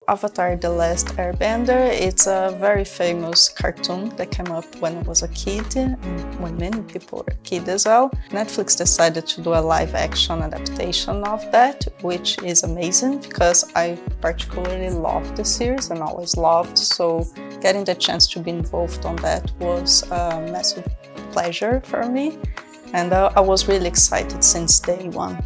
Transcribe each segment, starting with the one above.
Avatar: The Last Airbender. It's a very famous cartoon that came up when I was a kid, and when many people were a kid as well. Netflix decided to do a live-action adaptation of that, which is amazing because I particularly loved the series and always loved, so getting the chance to be involved on that was a massive pleasure for me, and I was really excited since day one.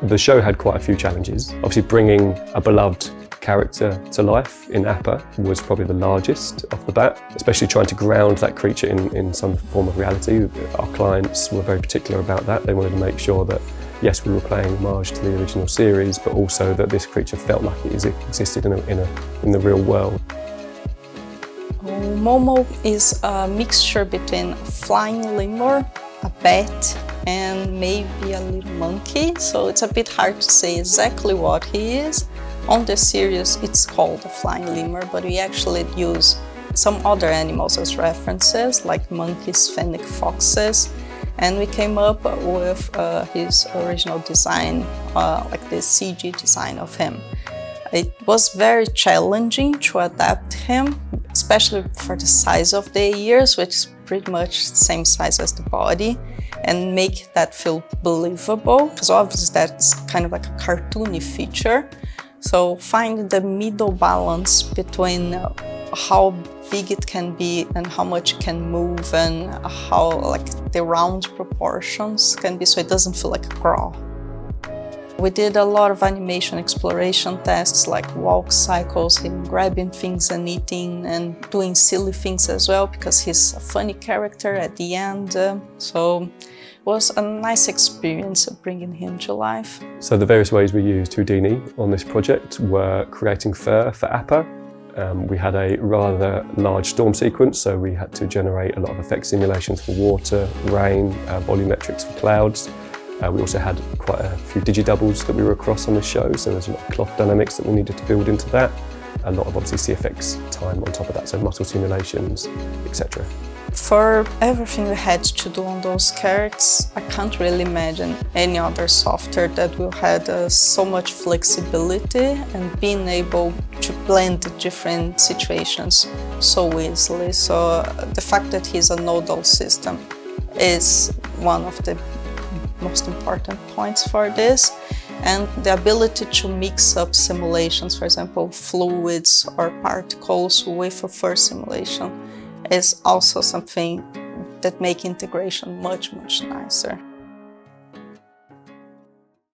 The show had quite a few challenges. Obviously, bringing a beloved character to life in Appa was probably the largest off the bat, especially trying to ground that creature in some form of reality. Our clients were very particular about that. They wanted to make sure that, yes, we were paying homage to the original series, but also that this creature felt like it existed in the real world. Momo is a mixture between a flying lemur, a bat, and maybe a little monkey, so it's a bit hard to say exactly what he is. On the series it's called a flying lemur, but we actually use some other animals as references, like monkeys, fennec foxes, and we came up with his original design, like the CG design of him. It was very challenging to adapt him, especially for the size of the ears, which is pretty much the same size as the body, and make that feel believable, because obviously that's kind of like a cartoony feature. So finding the middle balance between how big it can be and how much it can move, and how like the round proportions can be, so it doesn't feel like a claw. We did a lot of animation exploration tests, like walk cycles, him grabbing things and eating, and doing silly things as well, because he's a funny character at the end. So it was a nice experience bringing him to life. So the various ways we used Houdini on this project were creating fur for Appa. We had a rather large storm sequence, so we had to generate a lot of effect simulations for water, rain, volumetrics for clouds. We also had quite a few digi-doubles that we were across on the show, so there's a lot of cloth dynamics that we needed to build into that. A lot of obviously CFX time on top of that, so muscle simulations, etc. For everything we had to do on those characters, I can't really imagine any other software that will have so much flexibility and being able to blend different situations so easily. So the fact that he's a nodal system is one of the most important points for this, and the ability to mix up simulations, for example fluids or particles, with a first simulation is also something that makes integration much nicer.